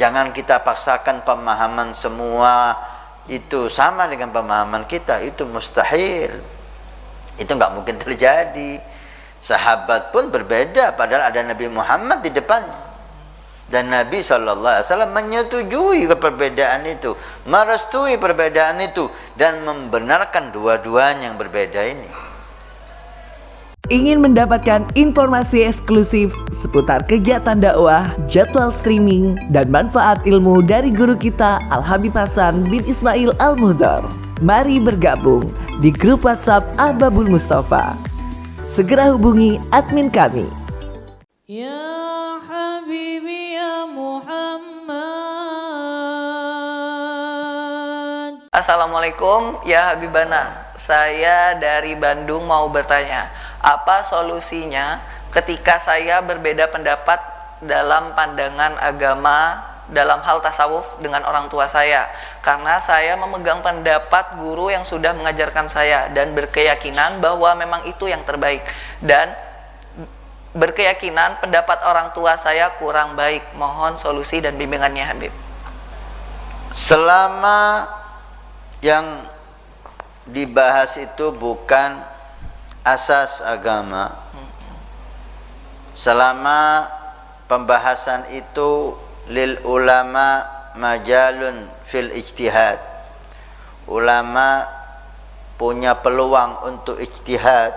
Jangan kita paksakan pemahaman semua itu sama dengan pemahaman kita, itu mustahil. Itu nggak mungkin terjadi. Sahabat pun berbeda, padahal ada Nabi Muhammad di depannya. Dan Nabi SAW menyetujui perbedaan itu, merestui perbedaan itu, dan membenarkan dua-duanya yang berbeda ini. Ingin mendapatkan informasi eksklusif seputar kegiatan dakwah, jadwal streaming, dan manfaat ilmu dari guru kita Al-Habib Hasan bin Ismail Al-Mudhar? Mari bergabung di grup WhatsApp Ahbabul Mustafa. Segera hubungi admin kami. Ya Habibi ya Muhammad. Assalamualaikum ya Habibana. Saya dari Bandung mau bertanya, apa solusinya ketika saya berbeda pendapat dalam pandangan agama dalam hal tasawuf dengan orang tua saya? Karena saya memegang pendapat guru yang sudah mengajarkan saya dan berkeyakinan bahwa memang itu yang terbaik, dan berkeyakinan pendapat orang tua saya kurang baik. Mohon solusi dan bimbingannya Habib. Selama yang dibahas itu bukan asas agama, selama pembahasan itu lil ulama majalun fil ijtihad, ulama punya peluang untuk ijtihad,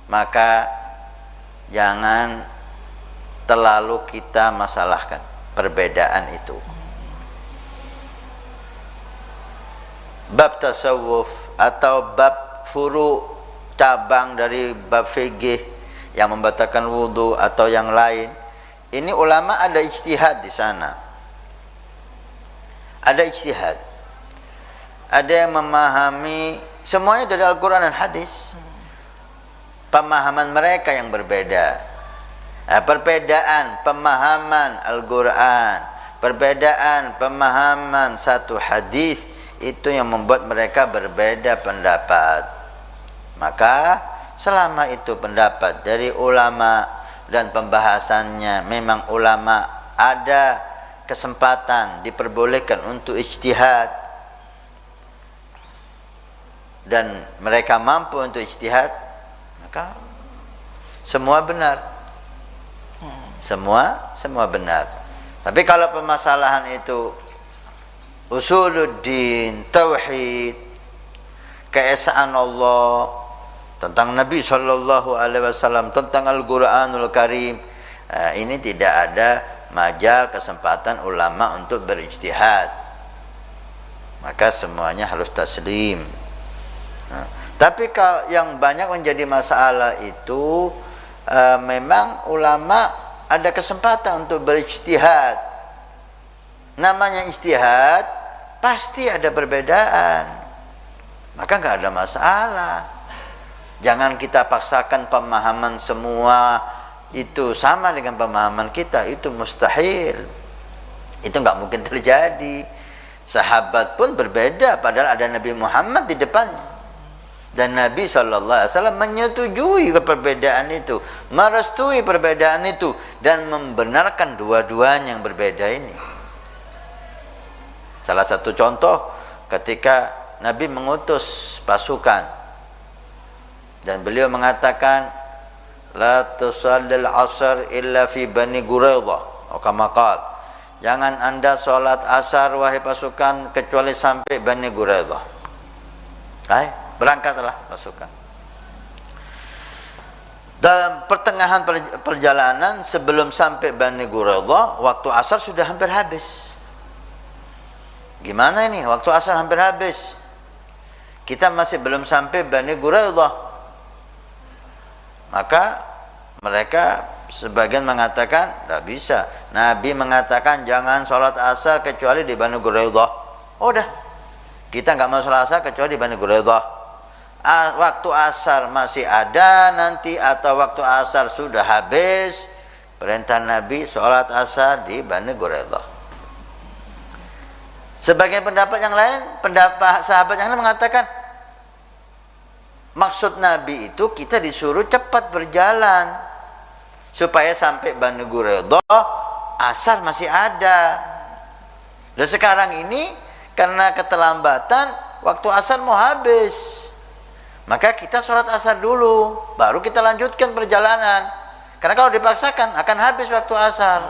maka jangan terlalu kita masalahkan perbedaan itu. Bab tasawuf atau bab furu, cabang dari bab fikih yang membatalkan wudu atau yang lain, ini ulama ada ijtihad di sana. Ada ijtihad. Ada yang memahami semuanya dari Al-Quran dan hadis. Pemahaman mereka yang berbeda. Perbedaan pemahaman Al-Quran, perbedaan pemahaman satu hadis, itu yang membuat mereka berbeda pendapat. Maka selama itu pendapat dari ulama dan pembahasannya memang ulama ada kesempatan diperbolehkan untuk ijtihad dan mereka mampu untuk ijtihad, maka semua benar. Semua benar. Tapi kalau permasalahan itu usuluddin, tauhid, keesaan Allah, tentang Nabi SAW, tentang Al-Quranul Karim, ini tidak ada majal kesempatan ulama untuk berijtihad. Maka semuanya harus taslim. Tapi kalau yang banyak menjadi masalah itu memang ulama ada kesempatan untuk berijtihad. Namanya ijtihad pasti ada perbedaan, maka nggak ada masalah. Jangan kita paksakan pemahaman semua itu sama dengan pemahaman kita, itu mustahil. Itu nggak mungkin terjadi. Sahabat pun berbeda, padahal ada Nabi Muhammad di depannya. Dan Nabi SAW menyetujui perbedaan itu, merestui perbedaan itu, dan membenarkan dua-duanya yang berbeda ini. Salah satu contoh ketika Nabi mengutus pasukan dan beliau mengatakan la tusallil asar illa fi Bani Quraidah, atau kama qala, jangan anda sholat asar wahai pasukan kecuali sampai Bani Quraidah. Berangkatlah pasukan. Dalam pertengahan perjalanan sebelum sampai Bani Quraidah, waktu asar sudah hampir habis. Gimana ini? Waktu asar hampir habis, kita masih belum sampai Bani Quraidah. Maka mereka sebagian mengatakan tidak bisa. Nabi mengatakan jangan sholat asar kecuali di Bani Quraidah. Udah, kita nggak mau sholat asar kecuali di Bani Quraidah. Waktu asar masih ada nanti, atau waktu asar sudah habis, perintah Nabi sholat asar di Bani Quraidah. Sebagian pendapat yang lain, pendapat sahabat yang lain mengatakan maksud Nabi itu kita disuruh cepat berjalan supaya sampai Bani Quraidah asar masih ada. Dan sekarang ini karena keterlambatan waktu asar mau habis, maka kita sholat asar dulu, baru kita lanjutkan perjalanan. Karena kalau dipaksakan akan habis waktu asar.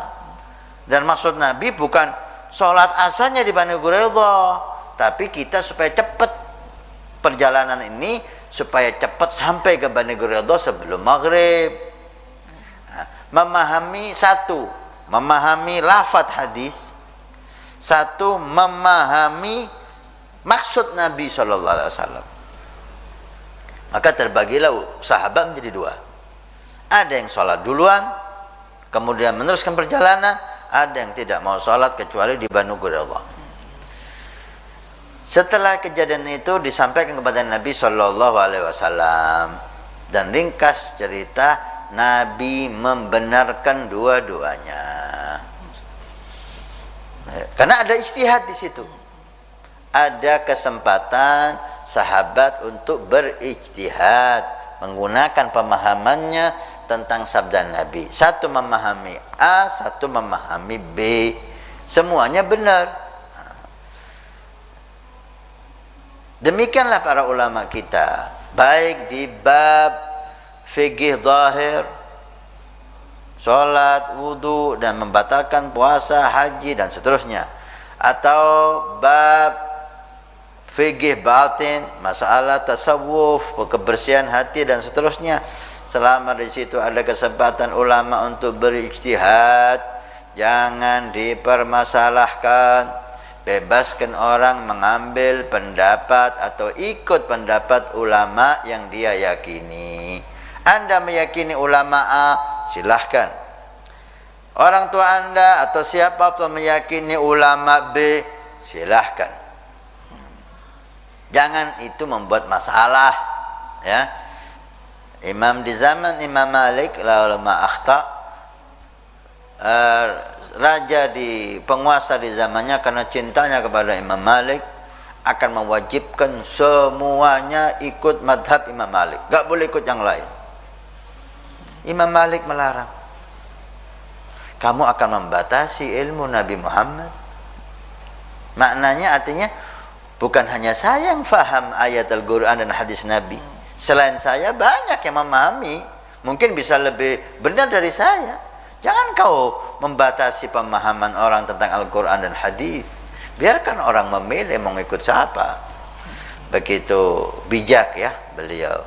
Dan maksud Nabi bukan sholat asarnya di Bani Quraidah, tapi kita supaya cepat perjalanan ini, supaya cepat sampai ke Bani Quraidah sebelum maghrib. Nah, memahami lafadz hadis, satu memahami maksud Nabi SAW. Maka terbagilah sahabat menjadi dua. Ada yang sholat duluan, kemudian meneruskan perjalanan. Ada yang tidak mau sholat kecuali di Banu Quraidah. Setelah kejadian itu disampaikan kepada Nabi SAW, dan ringkas cerita Nabi membenarkan dua-duanya. Karena ada ijtihad di situ. Ada kesempatan sahabat untuk berijtihad, menggunakan pemahamannya tentang sabda Nabi. Satu memahami A, satu memahami B. Semuanya benar. Demikianlah para ulama kita, baik di bab fikih zahir, sholat, wudu, dan membatalkan puasa, haji, dan seterusnya, atau bab fikih batin, masalah tasawuf, kebersihan hati, dan seterusnya. Selama di situ ada kesempatan ulama untuk berijtihad, jangan dipermasalahkan. Bebaskan orang mengambil pendapat atau ikut pendapat ulama yang dia yakini. Anda meyakini ulama A, silahkan. Orang tua Anda atau siapapun meyakini ulama B, silahkan. Jangan itu membuat masalah, ya. Imam di zaman Imam Malik, lama akhta, raja di penguasa di zamannya karena cintanya kepada Imam Malik akan mewajibkan semuanya ikut madhab Imam Malik, gak boleh ikut yang lain. Imam Malik melarang. Kamu akan membatasi ilmu Nabi Muhammad. Maknanya artinya bukan hanya saya yang faham ayat Al-Quran dan hadis Nabi. Selain saya banyak yang memahami, mungkin bisa lebih benar dari saya. Jangan kau membatasi pemahaman orang tentang Al-Quran dan hadis. Biarkan orang memilih mau ikut siapa. Begitu bijak ya beliau.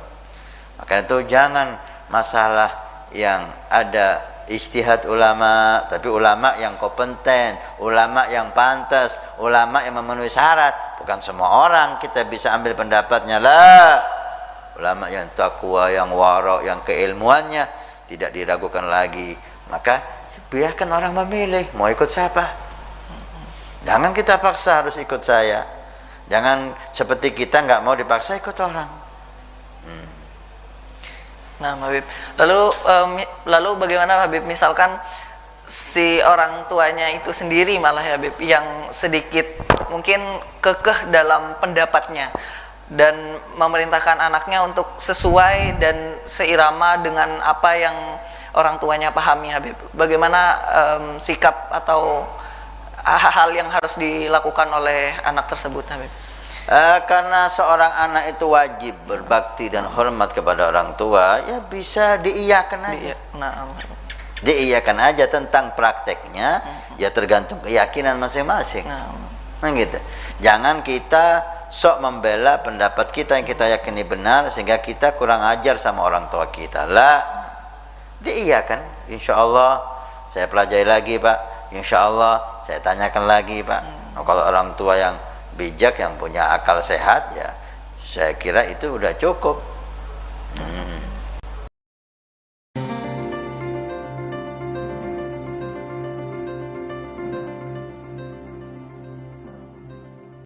Maka itu jangan masalah yang ada ijtihad ulama, tapi ulama yang kompeten, ulama yang pantas, ulama yang memenuhi syarat. Bukan semua orang kita bisa ambil pendapatnya lah. Ulama yang takwa, yang wara, yang keilmuannya tidak diragukan lagi. Maka biarkan orang memilih mau ikut siapa. Jangan kita paksa harus ikut saya. Jangan seperti kita nggak mau dipaksa ikut orang. Nah, Habib. Lalu bagaimana Habib, misalkan si orang tuanya itu sendiri malah ya Habib yang sedikit mungkin kekeh dalam pendapatnya dan memerintahkan anaknya untuk sesuai dan seirama dengan apa yang orang tuanya pahami, Habib. Bagaimana sikap atau hal yang harus dilakukan oleh anak tersebut, Habib? Karena seorang anak itu wajib berbakti dan hormat kepada orang tua, ya bisa diiyakan aja. Diiyakan aja. Tentang prakteknya ya tergantung keyakinan masing-masing. Nah gitu. Jangan kita sok membela pendapat kita yang kita yakini benar sehingga kita kurang ajar sama orang tua kita. Lah, diiyakan. Insya Allah saya pelajari lagi Pak. Insya Allah saya tanyakan lagi Pak. Nah, kalau orang tua yang bijak, yang punya akal sehat, ya saya kira itu udah cukup.